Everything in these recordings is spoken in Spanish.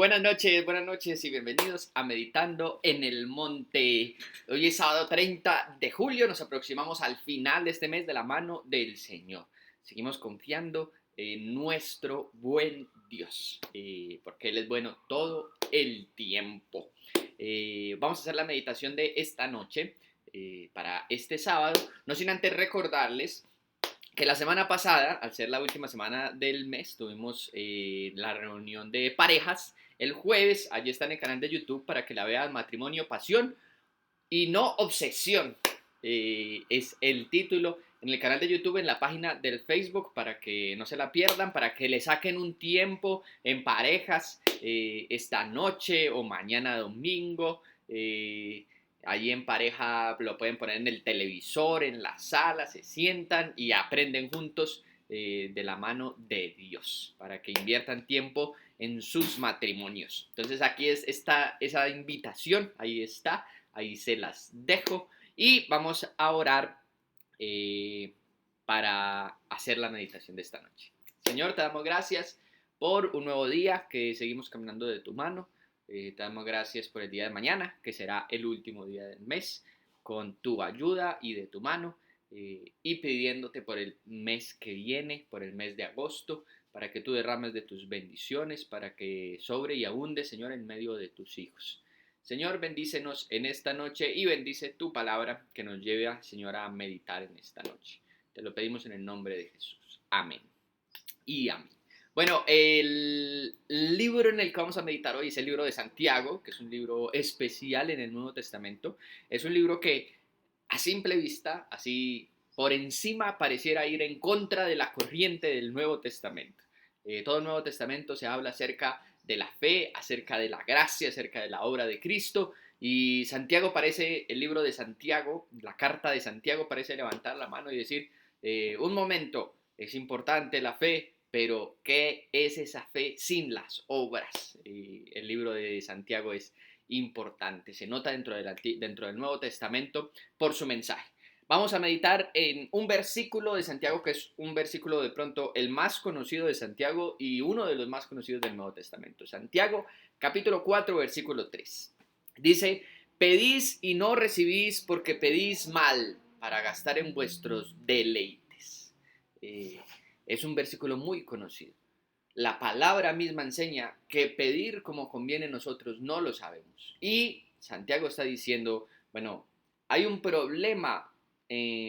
Buenas noches y bienvenidos a Meditando en el Monte. Hoy es sábado 30 de julio, nos aproximamos al final de este mes de la mano del Señor. Seguimos confiando en nuestro buen Dios, porque Él es bueno todo el tiempo. Vamos a hacer la meditación de esta noche para este sábado, no sin antes recordarles que la semana pasada, al ser la última semana del mes, tuvimos la reunión de parejas el jueves. Allí está en el canal de YouTube para que la vean. Matrimonio, pasión y no obsesión. Es el título en el canal de YouTube, en la página del Facebook, para que no se la pierdan, para que le saquen un tiempo en parejas esta noche o mañana domingo. Allí en pareja lo pueden poner en el televisor, en la sala, se sientan y aprenden juntos de la mano de Dios, para que inviertan tiempo en sus matrimonios. Entonces aquí está esa invitación, ahí está, ahí se las dejo y vamos a orar para hacer la meditación de esta noche. Señor, te damos gracias por un nuevo día que seguimos caminando de tu mano. Te damos gracias por el día de mañana, que será el último día del mes, con tu ayuda y de tu mano, y pidiéndote por el mes que viene, por el mes de agosto, para que tú derrames de tus bendiciones, para que sobre y abunde, Señor, en medio de tus hijos. Señor, bendícenos en esta noche y bendice tu palabra que nos lleve, Señor, a meditar en esta noche. Te lo pedimos en el nombre de Jesús. Amén y amén. Bueno, el libro en el que vamos a meditar hoy es el libro de Santiago, que es un libro especial en el Nuevo Testamento. Es un libro que a simple vista, así por encima, pareciera ir en contra de la corriente del Nuevo Testamento. Todo el Nuevo Testamento se habla acerca de la fe, acerca de la gracia, acerca de la obra de Cristo. Y Santiago parece, el libro de Santiago, la carta de Santiago parece levantar la mano y decir, un momento, es importante la fe, pero ¿qué es esa fe sin las obras? El libro de Santiago es importante, se nota dentro del Nuevo Testamento por su mensaje. Vamos a meditar en un versículo de Santiago que es un versículo de pronto el más conocido de Santiago y uno de los más conocidos del Nuevo Testamento. Santiago capítulo 4 versículo 3. Dice, pedís y no recibís porque pedís mal para gastar en vuestros deleites. Es un versículo muy conocido. La palabra misma enseña que pedir como conviene a nosotros no lo sabemos. Y Santiago está diciendo, bueno, hay un problema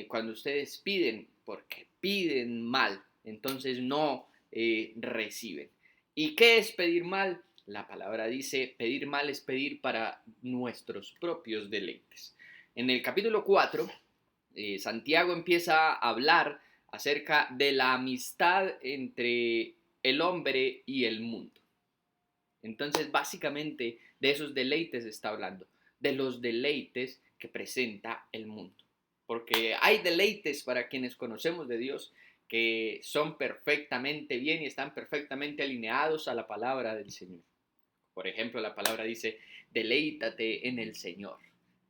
cuando ustedes piden porque piden mal, entonces no reciben. ¿Y qué es pedir mal? La palabra dice, pedir mal es pedir para nuestros propios deleites. En el capítulo 4, Santiago empieza a hablar acerca de la amistad entre el hombre y el mundo. Entonces, básicamente, de esos deleites está hablando, de los deleites que presenta el mundo. Porque hay deleites para quienes conocemos de Dios que son perfectamente bien y están perfectamente alineados a la palabra del Señor. Por ejemplo, la palabra dice, deleítate en el Señor.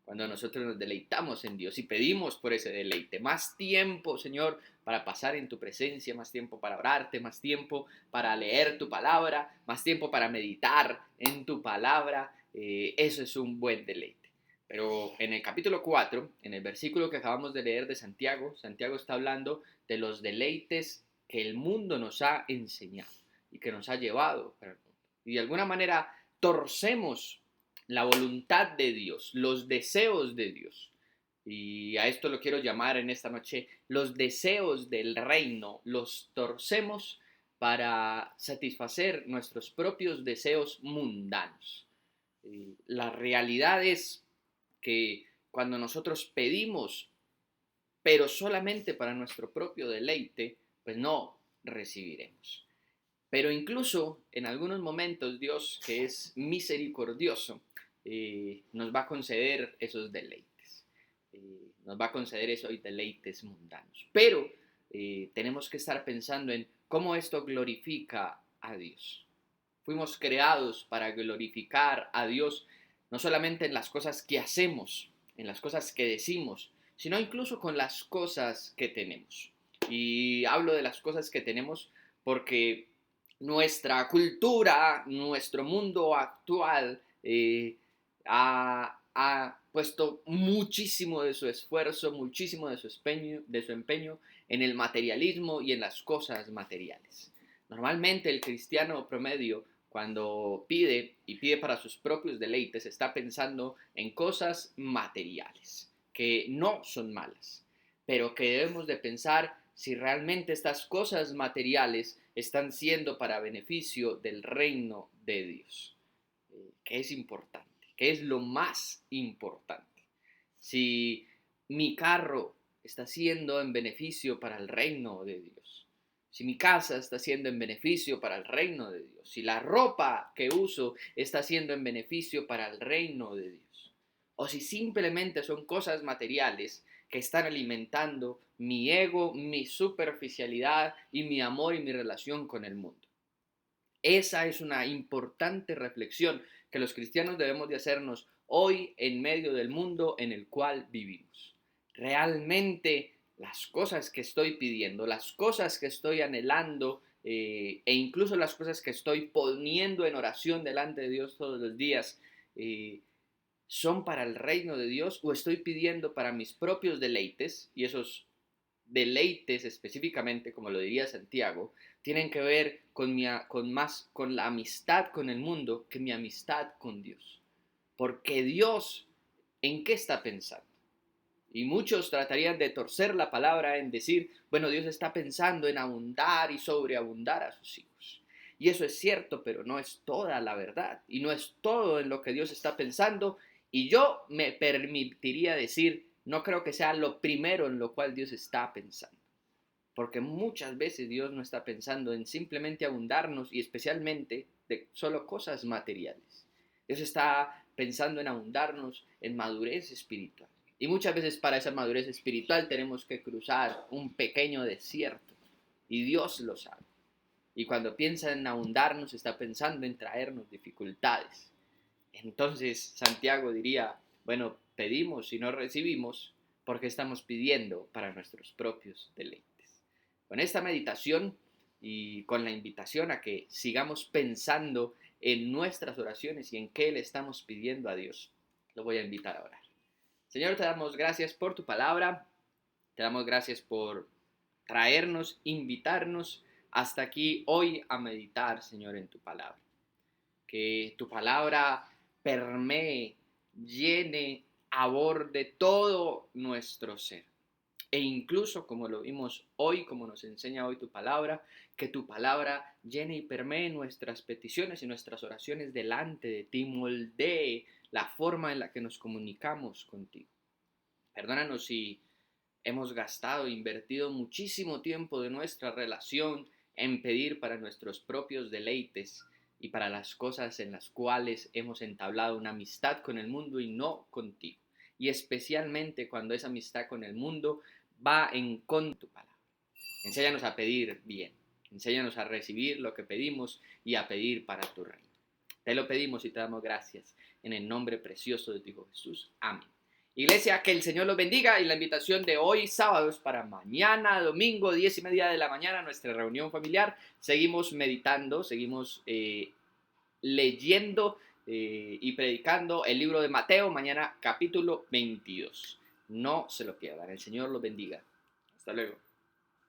Cuando nosotros nos deleitamos en Dios y pedimos por ese deleite, más tiempo, Señor, para pasar en tu presencia, más tiempo para orarte, más tiempo para leer tu palabra, más tiempo para meditar en tu palabra, eso es un buen deleite. Pero en el capítulo 4, en el versículo que acabamos de leer de Santiago, Santiago está hablando de los deleites que el mundo nos ha enseñado y que nos ha llevado para el mundo. Y de alguna manera torcemos la voluntad de Dios, los deseos de Dios. Y a esto lo quiero llamar en esta noche, los deseos del reino, los torcemos para satisfacer nuestros propios deseos mundanos. La realidad es que cuando nosotros pedimos, pero solamente para nuestro propio deleite, pues no recibiremos. Pero incluso en algunos momentos Dios, que es misericordioso, nos va a conceder esos deleites. Nos va a conceder esos deleites mundanos. Pero tenemos que estar pensando en cómo esto glorifica a Dios. Fuimos creados para glorificar a Dios, no solamente en las cosas que hacemos, en las cosas que decimos, sino incluso con las cosas que tenemos. Y hablo de las cosas que tenemos porque nuestra cultura, nuestro mundo actual ha puesto muchísimo de su esfuerzo, muchísimo de su empeño en el materialismo y en las cosas materiales. Normalmente el cristiano promedio, cuando pide y pide para sus propios deleites, está pensando en cosas materiales, que no son malas, pero que debemos de pensar si realmente estas cosas materiales están siendo para beneficio del reino de Dios, que es importante, que es lo más importante. Si mi carro está siendo en beneficio para el reino de Dios, si mi casa está siendo en beneficio para el reino de Dios, si la ropa que uso está siendo en beneficio para el reino de Dios, o si simplemente son cosas materiales que están alimentando mi ego, mi superficialidad y mi amor y mi relación con el mundo. Esa es una importante reflexión que los cristianos debemos de hacernos hoy en medio del mundo en el cual vivimos. Realmente las cosas que estoy pidiendo, las cosas que estoy anhelando e incluso las cosas que estoy poniendo en oración delante de Dios todos los días, ¿son para el reino de Dios o estoy pidiendo para mis propios deleites? Y esos deleites específicamente, como lo diría Santiago, tienen que ver con la amistad con el mundo que mi amistad con Dios. Porque Dios, ¿en qué está pensando? Y muchos tratarían de torcer la palabra en decir, bueno, Dios está pensando en abundar y sobreabundar a sus hijos. Y eso es cierto, pero no es toda la verdad. Y no es todo en lo que Dios está pensando. Y yo me permitiría decir, no creo que sea lo primero en lo cual Dios está pensando. Porque muchas veces Dios no está pensando en simplemente abundarnos y especialmente de solo cosas materiales. Dios está pensando en abundarnos en madurez espiritual. Y muchas veces para esa madurez espiritual tenemos que cruzar un pequeño desierto. Y Dios lo sabe. Y cuando piensa en abundarnos, está pensando en traernos dificultades. Entonces Santiago diría, bueno, pedimos y no recibimos porque estamos pidiendo para nuestros propios deleites. Con esta meditación y con la invitación a que sigamos pensando en nuestras oraciones y en qué le estamos pidiendo a Dios, lo voy a invitar a orar. Señor, te damos gracias por tu palabra, te damos gracias por traernos, invitarnos hasta aquí hoy a meditar, Señor, en tu palabra. Que tu palabra permee, llene, aborde todo nuestro ser. E incluso, como lo vimos hoy, como nos enseña hoy tu palabra, que tu palabra llene y permee nuestras peticiones y nuestras oraciones delante de ti, moldee la forma en la que nos comunicamos contigo. Perdónanos si hemos gastado, invertido muchísimo tiempo de nuestra relación en pedir para nuestros propios deleites y para las cosas en las cuales hemos entablado una amistad con el mundo y no contigo. Y especialmente cuando esa amistad con el mundo va en contra de tu palabra. Enséñanos a pedir bien. Enséñanos a recibir lo que pedimos y a pedir para tu reino. Te lo pedimos y te damos gracias en el nombre precioso de tu Hijo Jesús. Amén. Iglesia, que el Señor los bendiga y la invitación de hoy sábado es para mañana, domingo, 10:30 de la mañana, nuestra reunión familiar. Seguimos meditando, seguimos leyendo y predicando el libro de Mateo, mañana capítulo 22. No se lo pierdan, el Señor los bendiga. Hasta luego.